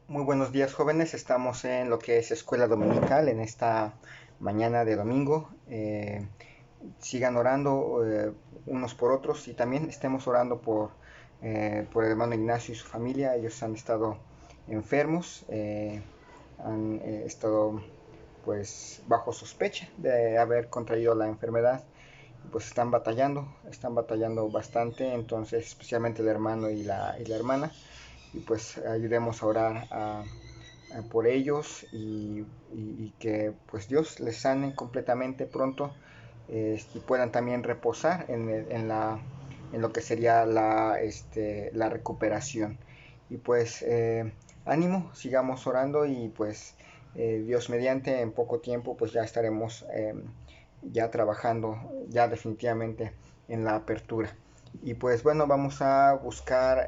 Muy buenos días, jóvenes. Estamos en lo que es escuela dominical en esta mañana de domingo. Sigan orando unos por otros y también estemos orando por el hermano Ignacio y su familia. Ellos han estado enfermos, han estado pues bajo sospecha de haber contraído la enfermedad. Pues están batallando bastante, entonces especialmente el hermano y la hermana. Y pues ayudemos a orar por ellos y que pues Dios les sane completamente pronto, y puedan también reposar en lo que sería la recuperación. Y pues ánimo, sigamos orando y pues Dios mediante en poco tiempo pues ya estaremos ya trabajando ya definitivamente en la apertura. Y pues bueno, vamos a buscar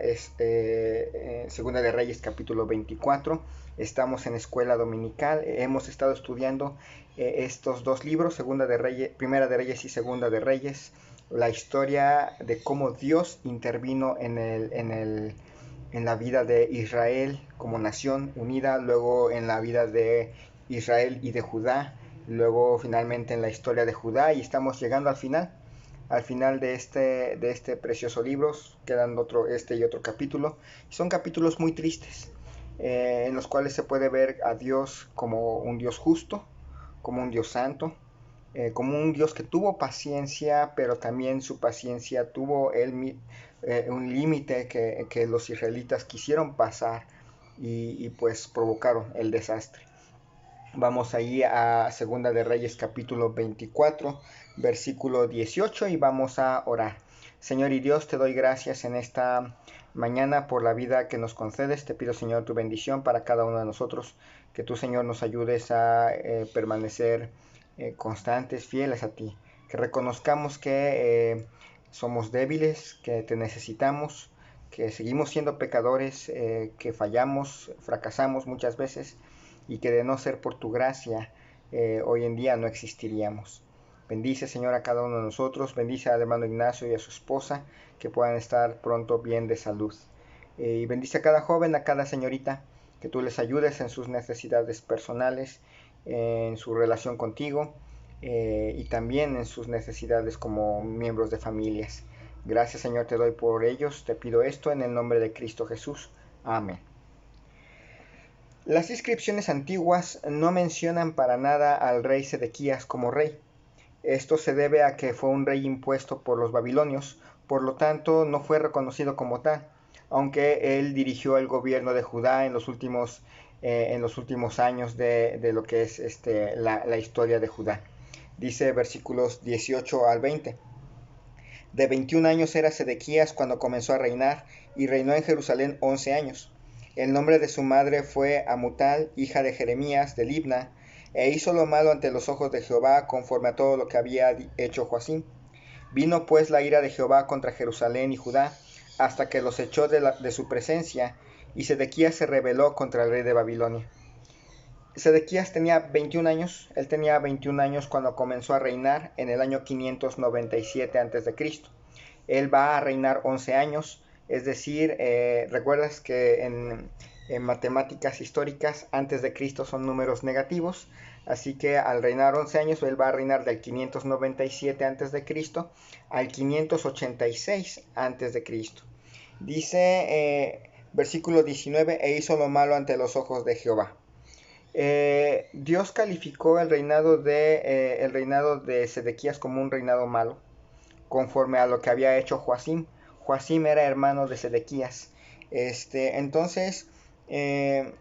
Segunda de Reyes capítulo 24. Estamos en escuela dominical. Hemos estado estudiando estos dos libros, Segunda de Reyes, Primera de Reyes y Segunda de Reyes, la historia de cómo Dios intervino en la vida de Israel como nación unida, luego en la vida de Israel y de Judá, luego finalmente en la historia de Judá, y estamos llegando al final de este precioso libro. Quedan este y otro capítulo. Son capítulos muy tristes, en los cuales se puede ver a Dios como un Dios justo, como un Dios santo, como un Dios que tuvo paciencia, pero también su paciencia tuvo un límite que los israelitas quisieron pasar y pues provocaron el desastre. Vamos ahí a Segunda de Reyes capítulo 24, versículo 18 y vamos a orar. Señor y Dios, te doy gracias en esta mañana por la vida que nos concedes. Te pido, Señor, tu bendición para cada uno de nosotros. Que tú, Señor, nos ayudes a permanecer constantes, fieles a ti. Que reconozcamos que somos débiles, que te necesitamos, que seguimos siendo pecadores, que fallamos, fracasamos muchas veces y que de no ser por tu gracia hoy en día no existiríamos. Bendice, Señor, a cada uno de nosotros. Bendice al hermano Ignacio y a su esposa, que puedan estar pronto bien de salud. Y bendice a cada joven, a cada señorita, que tú les ayudes en sus necesidades personales, en su relación contigo, y también en sus necesidades como miembros de familias. Gracias, Señor, te doy por ellos. Te pido esto en el nombre de Cristo Jesús. Amén. Las inscripciones antiguas no mencionan para nada al rey Sedequías como rey. Esto se debe a que fue un rey impuesto por los babilonios, por lo tanto no fue reconocido como tal, aunque él dirigió el gobierno de Judá en los últimos años de lo que es la historia de Judá. Dice versículos 18 al 20. De 21 años era Sedequías cuando comenzó a reinar, y reinó en Jerusalén 11 años. El nombre de su madre fue Amutal, hija de Jeremías de Libna, e hizo lo malo ante los ojos de Jehová, conforme a todo lo que había hecho Joacim. Vino pues la ira de Jehová contra Jerusalén y Judá, hasta que los echó de su presencia, y Sedequías se rebeló contra el rey de Babilonia. Sedequías tenía 21 años, él tenía 21 años cuando comenzó a reinar en el año 597 a.C. Él va a reinar 11 años, es decir, recuerdas que en matemáticas históricas antes de Cristo son números negativos, así que al reinar 11 años él va a reinar del 597 a.C. al 586 a.C. Dice versículo 19, e hizo lo malo ante los ojos de Jehová. Dios calificó el reinado de Sedequías como un reinado malo, conforme a lo que había hecho Joacim. Joacim era hermano de Sedequías. Entonces, eh,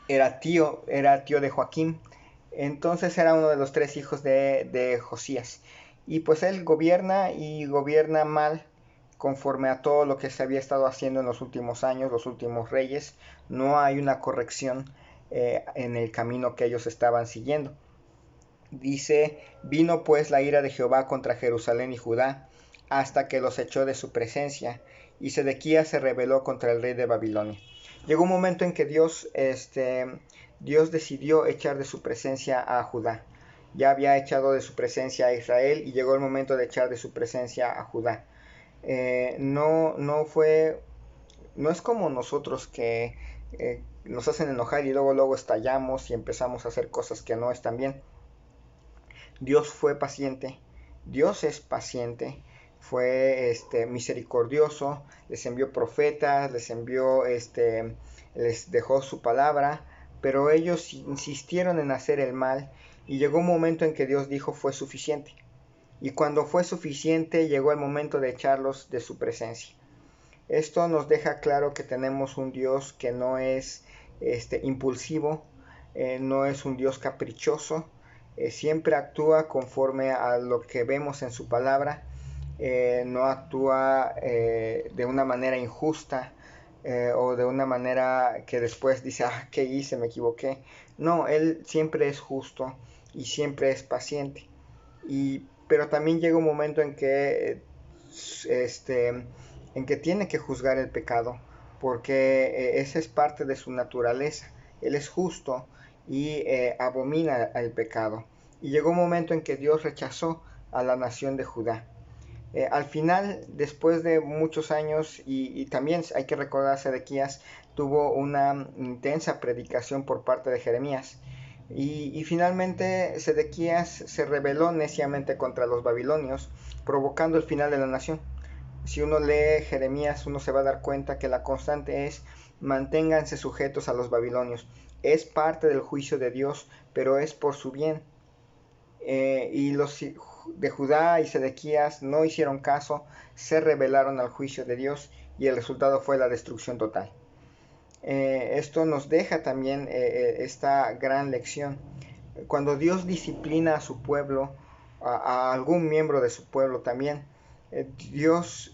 era tío de Joaquín. Entonces era uno de los tres hijos de Josías. Y pues él gobierna y gobierna mal conforme a todo lo que se había estado haciendo en los últimos años, los últimos reyes. No hay una corrección en el camino que ellos estaban siguiendo. Dice, vino pues la ira de Jehová contra Jerusalén y Judá, hasta que los echó de su presencia, y Sedequías se rebeló contra el rey de Babilonia. Llegó un momento en que Dios decidió echar de su presencia a Judá. Ya había echado de su presencia a Israel y llegó el momento de echar de su presencia a Judá. No fue no es como nosotros que nos hacen enojar y luego estallamos y empezamos a hacer cosas que no están bien. Dios fue paciente, Dios es paciente, fue misericordioso, les envió profetas, les dejó su palabra, pero ellos insistieron en hacer el mal y llegó un momento en que Dios dijo fue suficiente. Y cuando fue suficiente llegó el momento de echarlos de su presencia. Esto nos deja claro que tenemos un Dios que no es impulsivo, no es un Dios caprichoso, siempre actúa conforme a lo que vemos en su palabra, no actúa de una manera injusta o de una manera que después dice, ¿qué hice? Me equivoqué. No, Él siempre es justo y siempre es paciente. Pero también llega un momento en que tiene que juzgar el pecado, porque esa es parte de su naturaleza. Él es justo y abomina el pecado. Y llegó un momento en que Dios rechazó a la nación de Judá. Al final, después de muchos años, y también hay que recordar, Sedequías tuvo una intensa predicación por parte de Jeremías. Y finalmente Sedequías se rebeló neciamente contra los babilonios, provocando el final de la nación. Si uno lee Jeremías, uno se va a dar cuenta que la constante es manténganse sujetos a los babilonios. Es parte del juicio de Dios, pero es por su bien. Y los de Judá y Sedequías no hicieron caso, se rebelaron al juicio de Dios y el resultado fue la destrucción total. Esto nos deja también esta gran lección. Cuando Dios disciplina a su pueblo, a algún miembro de su pueblo también, Dios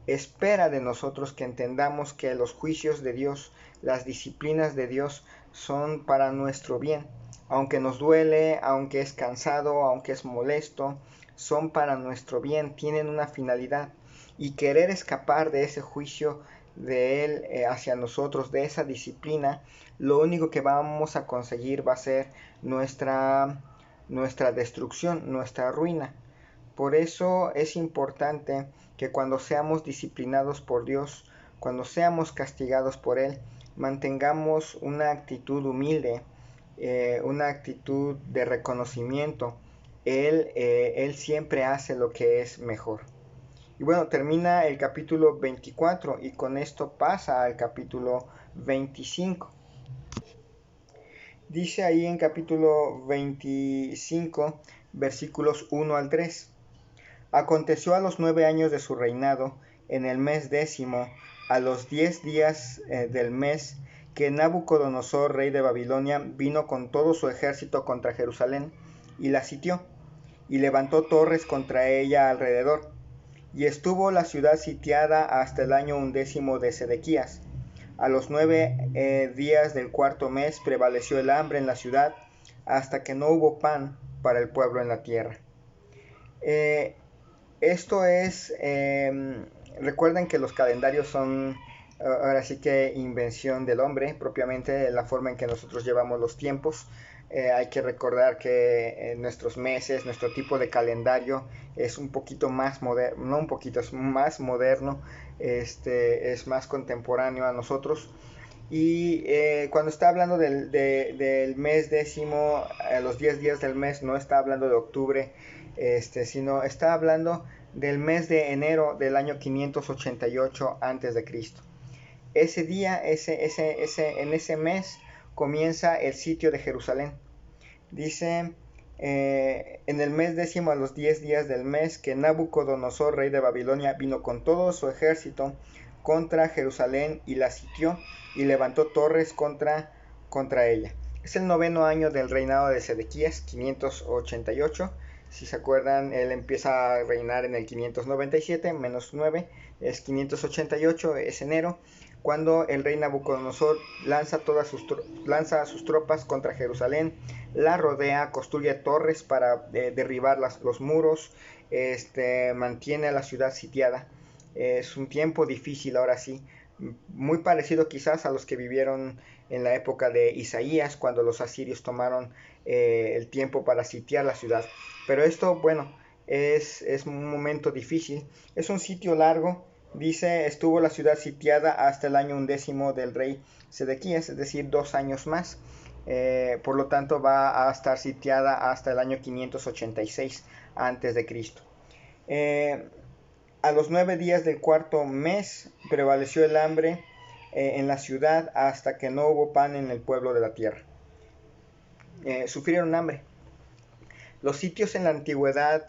espera de nosotros que entendamos que los juicios de Dios, las disciplinas de Dios son para nuestro bien. Aunque nos duele, aunque es cansado, aunque es molesto, son para nuestro bien, tienen una finalidad. Y querer escapar de ese juicio de Él hacia nosotros, de esa disciplina, lo único que vamos a conseguir va a ser nuestra destrucción, nuestra ruina. Por eso es importante que cuando seamos disciplinados por Dios, cuando seamos castigados por Él, mantengamos una actitud humilde, una actitud de reconocimiento. Él siempre hace lo que es mejor. Y bueno, termina el capítulo 24 y con esto pasa al capítulo 25. Dice ahí en capítulo 25, versículos 1 al 3. Aconteció a los 9 años de su reinado, en el mes 10, a los 10 días del mes, que Nabucodonosor, rey de Babilonia, vino con todo su ejército contra Jerusalén y la sitió, y levantó torres contra ella alrededor. Y estuvo la ciudad sitiada hasta el año 11 de Sedequías. A los 9 días del cuarto mes prevaleció el hambre en la ciudad, hasta que no hubo pan para el pueblo en la tierra. Esto es, recuerden que los calendarios son ahora sí que invención del hombre, propiamente la forma en que nosotros llevamos los tiempos. Hay que recordar que nuestros meses, nuestro tipo de calendario es un poquito más moderno, no un poquito, es más moderno, es más contemporáneo a nosotros. Y cuando está hablando del mes 10, los 10 días del mes, no está hablando de octubre, sino está hablando del mes de enero del año 588 a.C. Ese día, en ese mes, comienza el sitio de Jerusalén. Dice, en el mes 10, a los 10 días del mes, que Nabucodonosor, rey de Babilonia, vino con todo su ejército contra Jerusalén y la sitió y levantó torres contra ella. Es el 9º año del reinado de Sedequías, 588. Si se acuerdan, él empieza a reinar en el 597, menos 9, es 588, es enero, cuando el rey Nabucodonosor lanza a sus tropas contra Jerusalén, la rodea, construye torres para derribar los muros, mantiene a la ciudad sitiada. Es un tiempo difícil ahora sí, muy parecido quizás a los que vivieron en la época de Isaías, cuando los asirios tomaron el tiempo para sitiar la ciudad. Pero esto, bueno, es un momento difícil, es un sitio largo, Dice, estuvo la ciudad sitiada hasta el año 11 del rey Sedequías, es decir, 2 años más. Por lo tanto, va a estar sitiada hasta el año 586 antes de Cristo. A los 9 días del cuarto mes prevaleció el hambre en la ciudad hasta que no hubo pan en el pueblo de la tierra. Sufrieron hambre. Los sitios en la antigüedad,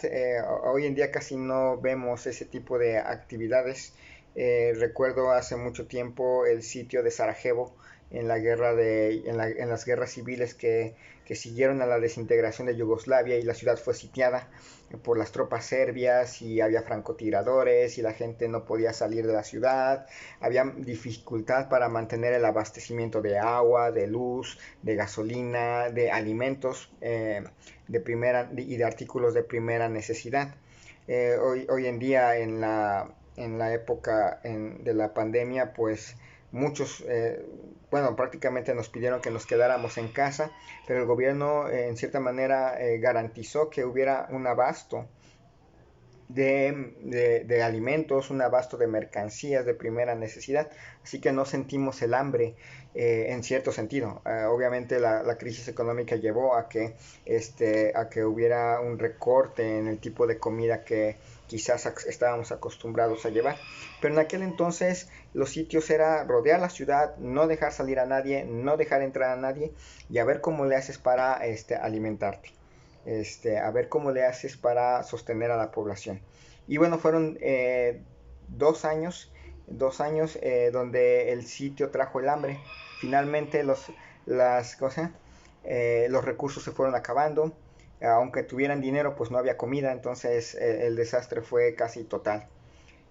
hoy en día casi no vemos ese tipo de actividades. Recuerdo hace mucho tiempo el sitio de Sarajevo en las guerras civiles que siguieron a la desintegración de Yugoslavia, y la ciudad fue sitiada por las tropas serbias y había francotiradores y la gente no podía salir de la ciudad. Había dificultad para mantener el abastecimiento de agua, de luz, de gasolina, de alimentos y de artículos de primera necesidad. Hoy en día, en la época de la pandemia, pues muchos, prácticamente nos pidieron que nos quedáramos en casa, pero el gobierno en cierta manera garantizó que hubiera un abasto de alimentos, un abasto de mercancías de primera necesidad, así que no sentimos el hambre en cierto sentido. Obviamente la crisis económica llevó a que hubiera un recorte en el tipo de comida que quizás estábamos acostumbrados a llevar, pero en aquel entonces los sitios era rodear la ciudad, no dejar salir a nadie, no dejar entrar a nadie, y a ver cómo le haces para alimentarte. A ver cómo le haces para sostener a la población. Y bueno, fueron 2 años, donde el sitio trajo el hambre. Finalmente los recursos se fueron acabando. Aunque tuvieran dinero, pues no había comida, entonces el desastre fue casi total.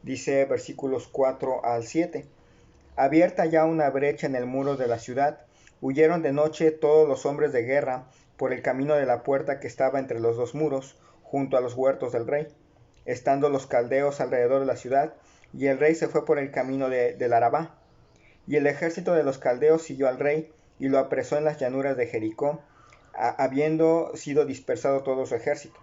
Dice versículos 4 al 7. Abierta ya una brecha en el muro de la ciudad, huyeron de noche todos los hombres de guerra por el camino de la puerta que estaba entre los dos muros, junto a los huertos del rey, estando los caldeos alrededor de la ciudad, y el rey se fue por el camino del Arabá. Y el ejército de los caldeos siguió al rey, y lo apresó en las llanuras de Jericó, habiendo sido dispersado todo su ejército.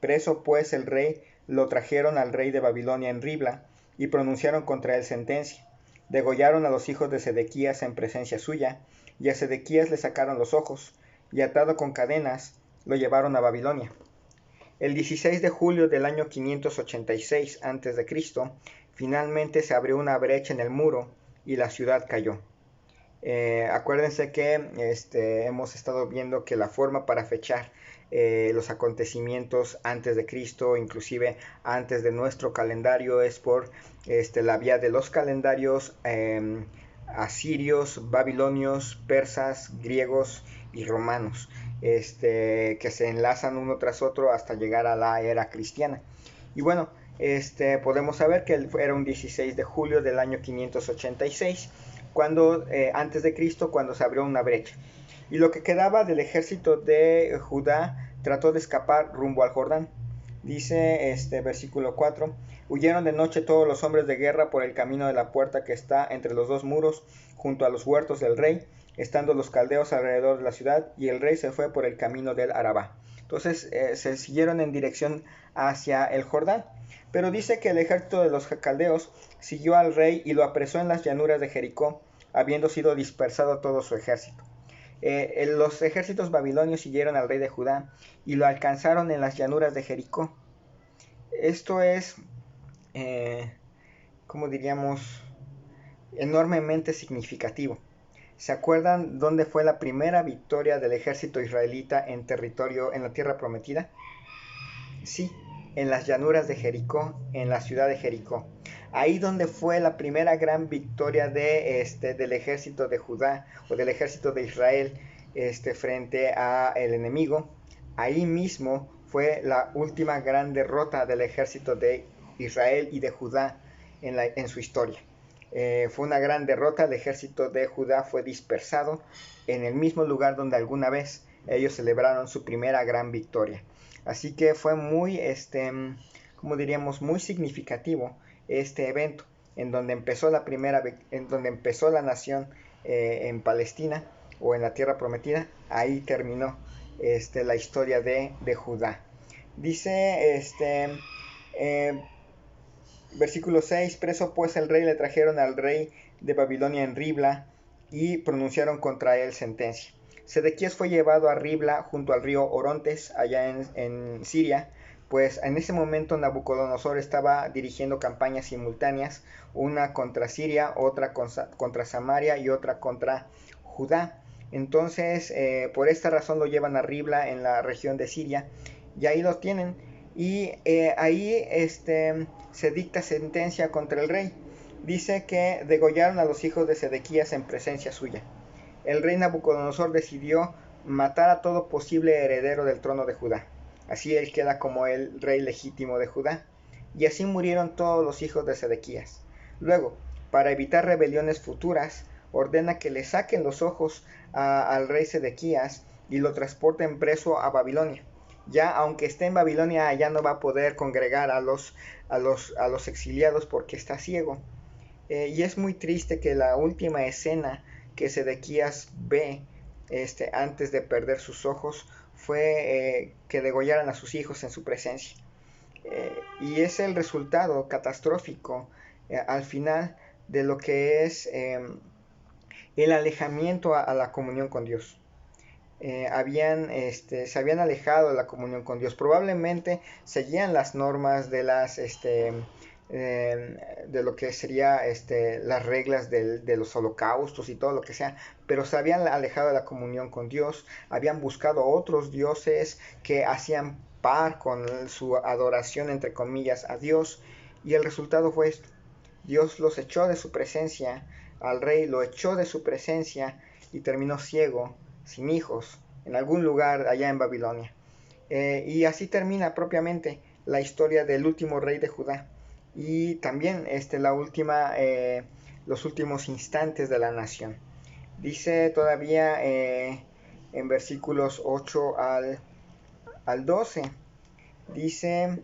Preso pues el rey, lo trajeron al rey de Babilonia en Ribla, y pronunciaron contra él sentencia. Degollaron a los hijos de Sedequías en presencia suya, y a Sedequías le sacaron los ojos, y atado con cadenas, lo llevaron a Babilonia. El 16 de julio del año 586 a.C., finalmente se abrió una brecha en el muro y la ciudad cayó. Acuérdense que hemos estado viendo que la forma para fechar los acontecimientos antes de Cristo, inclusive antes de nuestro calendario, es por la vía de los calendarios asirios, babilonios, persas, griegos y romanos, que se enlazan uno tras otro hasta llegar a la era cristiana. Y bueno, podemos saber que era un 16 de julio del año 586, antes de Cristo, cuando se abrió una brecha. Y lo que quedaba del ejército de Judá trató de escapar rumbo al Jordán. Dice versículo 4, huyeron de noche todos los hombres de guerra por el camino de la puerta que está entre los dos muros, junto a los huertos del rey, estando los caldeos alrededor de la ciudad, y el rey se fue por el camino del Arabá. Entonces se siguieron en dirección hacia el Jordán. Pero dice que el ejército de los caldeos siguió al rey y lo apresó en las llanuras de Jericó, habiendo sido dispersado todo su ejército. Los ejércitos babilonios siguieron al rey de Judá y lo alcanzaron en las llanuras de Jericó. Esto es, como diríamos, enormemente significativo. ¿Se acuerdan dónde fue la primera victoria del ejército israelita en la tierra prometida? Sí, en las llanuras de Jericó, en la ciudad de Jericó. Ahí donde fue la primera gran victoria del ejército de Judá o del ejército de Israel frente al enemigo. Ahí mismo fue la última gran derrota del ejército de Israel y de Judá en su historia. Fue una gran derrota, el ejército de Judá fue dispersado en el mismo lugar donde alguna vez ellos celebraron su primera gran victoria. Así que fue muy, como diríamos, muy significativo este evento, en donde empezó la nación en Palestina o en la tierra prometida. Ahí terminó la historia de Judá. Dice Versículo 6, preso pues el rey le trajeron al rey de Babilonia en Ribla y pronunciaron contra él sentencia. Sedequías fue llevado a Ribla junto al río Orontes, allá en Siria, pues en ese momento Nabucodonosor estaba dirigiendo campañas simultáneas, una contra Siria, otra contra Samaria y otra contra Judá. Entonces, por esta razón lo llevan a Ribla en la región de Siria, y ahí lo tienen. Y ahí se dicta sentencia contra el rey. Dice que degollaron a los hijos de Sedequías en presencia suya. El rey Nabucodonosor decidió matar a todo posible heredero del trono de Judá. Así él queda como el rey legítimo de Judá. Y así murieron todos los hijos de Sedequías. Luego, para evitar rebeliones futuras, ordena que le saquen los ojos al rey Sedequías y lo transporten preso a Babilonia. Ya aunque esté en Babilonia, ya no va a poder congregar a los exiliados porque está ciego. Y es muy triste que la última escena que Sedequías ve antes de perder sus ojos fue que degollaran a sus hijos en su presencia. Y es el resultado catastrófico al final de lo que es el alejamiento a la comunión con Dios. Se habían alejado de la comunión con Dios. Probablemente seguían las normas de de lo que sería las reglas de los holocaustos y todo lo que sea, pero se habían alejado de la comunión con Dios, habían buscado otros dioses que hacían par con su adoración, entre comillas, a Dios, y el resultado fue esto. Dios los echó de su presencia, al rey lo echó de su presencia y terminó ciego, sin hijos, en algún lugar allá en Babilonia. Y así termina propiamente la historia del último rey de Judá y también los últimos instantes de la nación. Dice todavía en versículos 8 al 12, dice: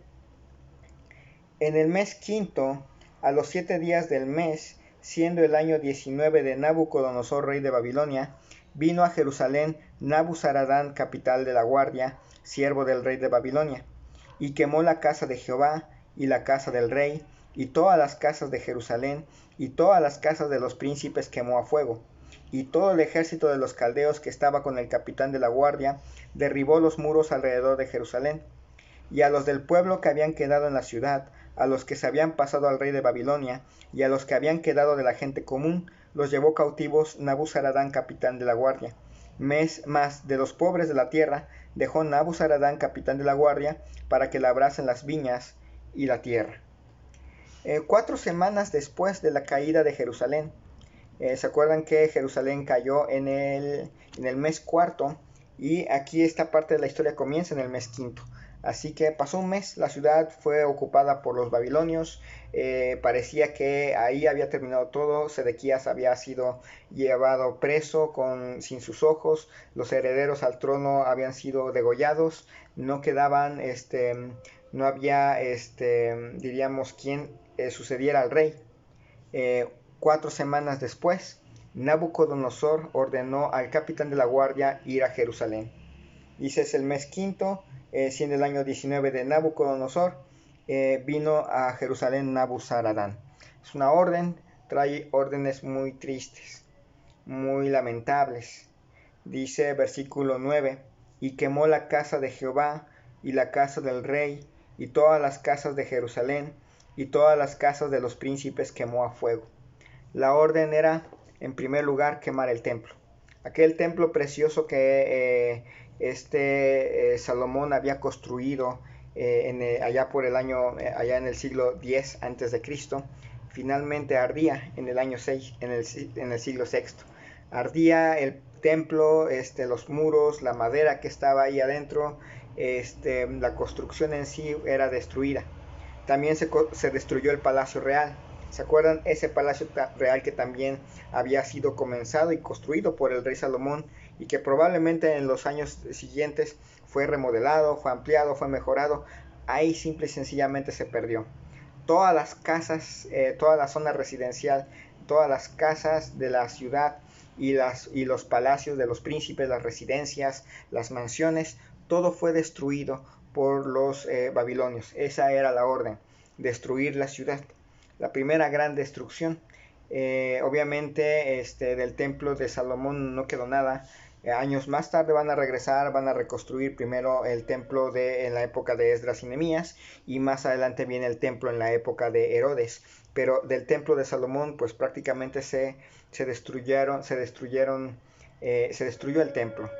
en el mes quinto, a los 7 días del mes, siendo el año 19 de Nabucodonosor, rey de Babilonia, vino a Jerusalén Nabuzaradán, capital de la guardia, siervo del rey de Babilonia, y quemó la casa de Jehová y la casa del rey, y todas las casas de Jerusalén, y todas las casas de los príncipes quemó a fuego. Y todo el ejército de los caldeos que estaba con el capitán de la guardia derribó los muros alrededor de Jerusalén. Y a los del pueblo que habían quedado en la ciudad, a los que se habían pasado al rey de Babilonia, y a los que habían quedado de la gente común, los llevó cautivos Nabuzaradán, capitán de la guardia. Más de los pobres de la tierra dejó Nabuzaradán, capitán de la guardia, para que labrasen las viñas y la tierra. 4 semanas después de la caída de Jerusalén, ¿se acuerdan que Jerusalén cayó en el mes cuarto? Y aquí esta parte de la historia comienza en el mes quinto. Así que pasó un mes, la ciudad fue ocupada por los babilonios, parecía que ahí había terminado todo. Sedequías había sido llevado preso sin sus ojos, los herederos al trono habían sido degollados, no quedaban, no había, diríamos, quien sucediera al rey. 4 semanas después, Nabucodonosor ordenó al capitán de la guardia ir a Jerusalén. Dice: es el mes quinto, siendo el año 19 de Nabucodonosor, vino a Jerusalén Nabuzaradán. Es una orden, trae órdenes muy tristes, muy lamentables. Dice versículo 9: y quemó la casa de Jehová y la casa del rey y todas las casas de Jerusalén y todas las casas de los príncipes quemó a fuego. La orden era, en primer lugar, quemar el templo. Aquel templo precioso que Salomón había construido allá por el año, allá en el siglo X antes de Cristo, finalmente ardía en el año 6, en el siglo VI. Ardía el templo, los muros, la madera que estaba ahí adentro, la construcción en sí era destruida. También se destruyó el palacio real. ¿Se acuerdan? Ese palacio real que también había sido comenzado y construido por el rey Salomón y que probablemente en los años siguientes fue remodelado, fue ampliado, fue mejorado. Ahí simple y sencillamente se perdió. Todas las casas, toda la zona residencial, todas las casas de la ciudad y los palacios de los príncipes, las residencias, las mansiones, todo fue destruido por los babilonios. Esa era la orden, destruir la ciudad. la primera gran destrucción. Obviamente del templo de Salomón no quedó nada. Años más tarde van a regresar, van a reconstruir primero el templo en la época de Esdras y Nehemías, y más adelante viene el templo en la época de Herodes. Pero del templo de Salomón pues prácticamente se destruyó el templo.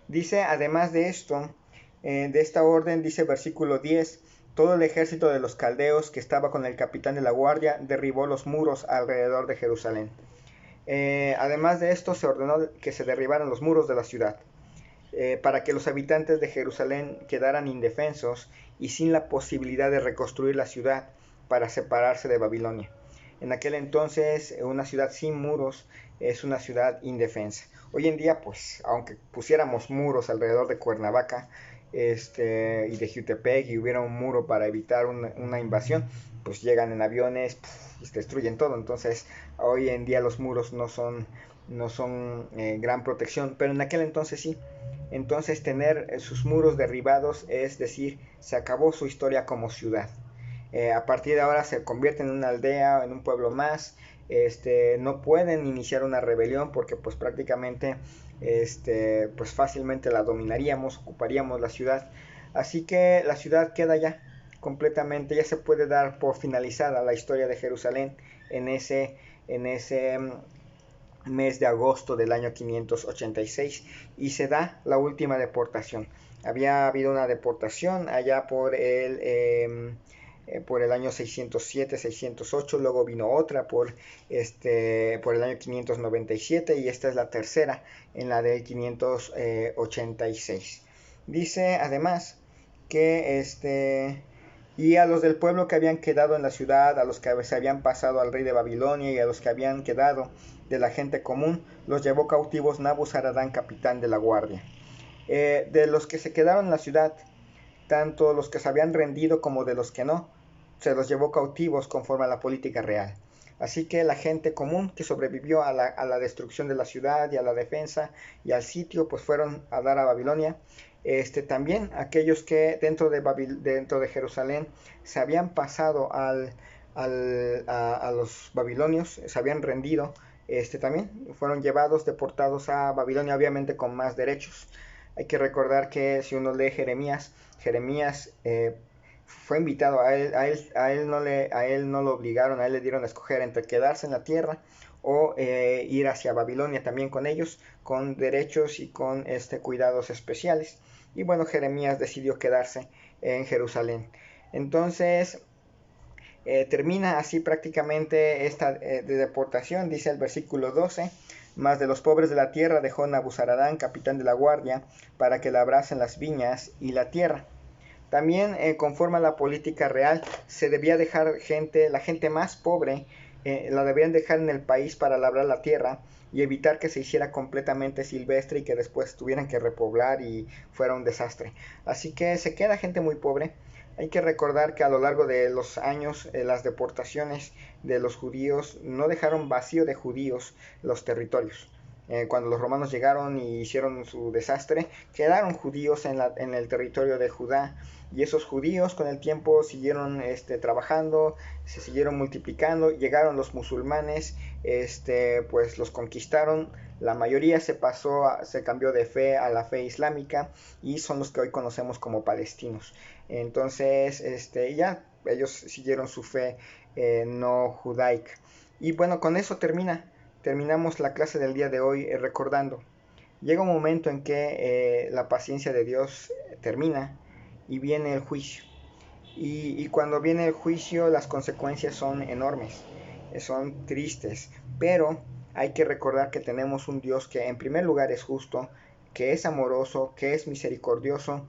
Dice, además de esto, de esta orden, dice versículo 10, todo el ejército de los caldeos que estaba con el capitán de la guardia derribó los muros alrededor de Jerusalén. Además de esto, se ordenó que se derribaran los muros de la ciudad, para que los habitantes de Jerusalén quedaran indefensos y sin la posibilidad de reconstruir la ciudad para separarse de Babilonia. En aquel entonces, una ciudad sin muros es una ciudad indefensa. Hoy en día, pues, aunque pusiéramos muros alrededor de Cuernavaca y de Jutepec, y hubiera un muro para evitar una invasión, pues llegan en aviones y destruyen todo. Entonces, hoy en día los muros no son gran protección, pero en aquel entonces sí. Entonces, tener sus muros derribados es decir, se acabó su historia como ciudad. A partir de ahora se convierte en una aldea, en un pueblo más. No pueden iniciar una rebelión porque pues prácticamente pues fácilmente la dominaríamos, ocuparíamos la ciudad. Así que la ciudad queda ya completamente, ya se puede dar por finalizada la historia de Jerusalén en ese mes de agosto del año 586, y se da la última deportación. Había habido una deportación allá por el año 607, 608, luego vino otra por el año 597, y esta es la tercera en la del 586. Dice además que y a los del pueblo que habían quedado en la ciudad, a los que se habían pasado al rey de Babilonia, y a los que habían quedado de la gente común, los llevó cautivos Nabuzaradán, capitán de la guardia. De los que se quedaron en la ciudad, tanto los que se habían rendido como de los que no, se los llevó cautivos conforme a la política real. Así que la gente común que sobrevivió a la destrucción de la ciudad y a la defensa y al sitio, pues fueron a dar a Babilonia. También aquellos que dentro de Jerusalén se habían pasado a los babilonios, se habían rendido, también fueron llevados, deportados a Babilonia, obviamente con más derechos. Hay que recordar que si uno lee Jeremías fue invitado, a él no lo obligaron, a él le dieron a escoger entre quedarse en la tierra o ir hacia Babilonia también con ellos, con derechos y con cuidados especiales. Y bueno, Jeremías decidió quedarse en Jerusalén. Entonces, termina así prácticamente esta deportación. Dice el versículo 12, mas de los pobres de la tierra dejó Nabuzaradán, capitán de la guardia, para que labrasen las viñas y la tierra. También, conforme a la política real, se debía dejar la gente más pobre, la debían dejar en el país para labrar la tierra y evitar que se hiciera completamente silvestre y que después tuvieran que repoblar y fuera un desastre. Así que se queda gente muy pobre. Hay que recordar que a lo largo de los años las deportaciones de los judíos no dejaron vacío de judíos los territorios. Cuando los romanos llegaron y hicieron su desastre, quedaron judíos en el territorio de Judá, y esos judíos con el tiempo siguieron trabajando, se siguieron multiplicando, llegaron los musulmanes, pues los conquistaron, la mayoría se cambió de fe a la fe islámica, y son los que hoy conocemos como palestinos. Entonces, ya ellos siguieron su fe no judaica. Y bueno, con eso terminamos la clase del día de hoy recordando. Llega un momento en que la paciencia de Dios termina y viene el juicio. Y cuando viene el juicio, las consecuencias son enormes, son tristes, pero hay que recordar que tenemos un Dios que en primer lugar es justo, que es amoroso, que es misericordioso,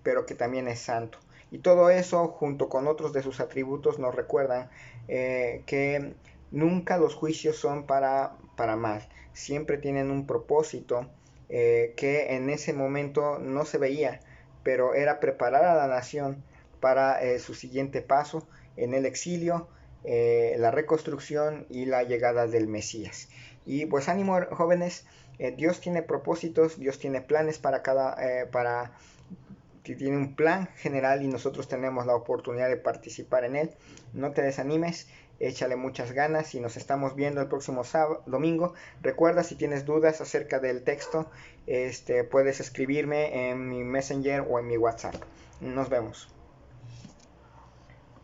pero que también es santo. Y todo eso, junto con otros de sus atributos, nos recuerdan que nunca los juicios son para mal, siempre tienen un propósito que en ese momento no se veía, pero era preparar a la nación para su siguiente paso en el exilio, la reconstrucción y la llegada del Mesías. Y pues ánimo, jóvenes, Dios tiene propósitos, Dios tiene planes tiene un plan general, y nosotros tenemos la oportunidad de participar en él. No te desanimes, échale muchas ganas y nos estamos viendo el próximo domingo. Recuerda, si tienes dudas acerca del texto, puedes escribirme en mi Messenger o en mi WhatsApp. Nos vemos.